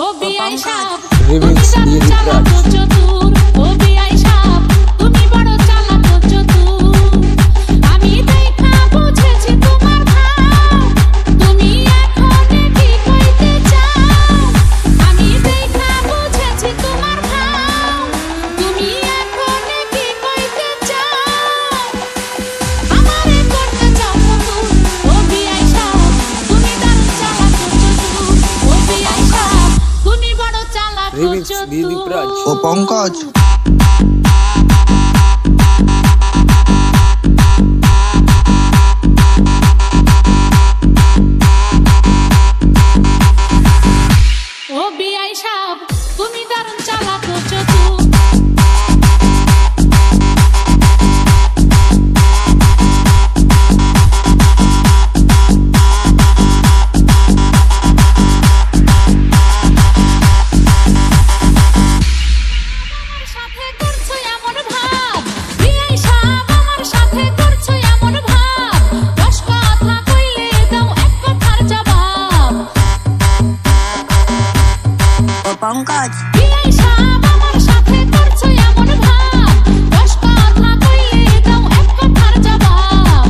ও বিআই সাহেব রিমিক্স তুমি দিয়ে চালাক ও চতুর, ও বিআই সাহেব তুমি বড় চালাক ও চতুর। আমি দেখা বুঝেছি তোমার ভাব, তুমি এখন কি কইতে চাও? আমি দেখা বুঝেছি তোমার ভাব, তুমি এখন কি কইতে চাও? আমারে করতে চাও চতুর, ও বিআই সাহেব তুমি দারুণ চালাক ও চতুর, ও বিআই সাহেব তুমি বড় চালাক ও রিমিক্স দিয়ে চতুর। দীপরাজ ও পঙ্কজ ও বিআই সাহেব তুমি দারুণ চালাক ও চতুর। আমার সাথে করছো এমন ভাব, বিআই সাহেব আমার সাথে করছো এমন ভাব, 10 কথা কইলে দাও এক কথার জবাব। ও পঙ্কজ বিআই সাহেব আমার সাথে করছো এমন ভাব, 10 কথা কইলে দাও এক কথার জবাব।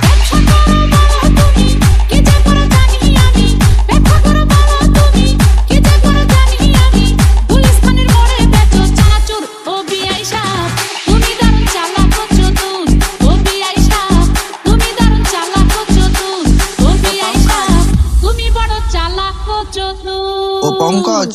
ব্যবসা করো বলো তুমি, কি যে করো জানি আমি। ব্যবসা করো বলো তুমি, কি যে করো জানি আমি। গুলিস্তানের মোড়ে বেচো চানাচুর, ও বিআই সাহেব তুমি দারুণ চালাক ও চতুর, ও বিআই সাহেব তুমি দারুণ চালাক ও চতুর, ও বিআই সাহেব তুমি বড় চালাক ও চতুর। ও পঙ্কজ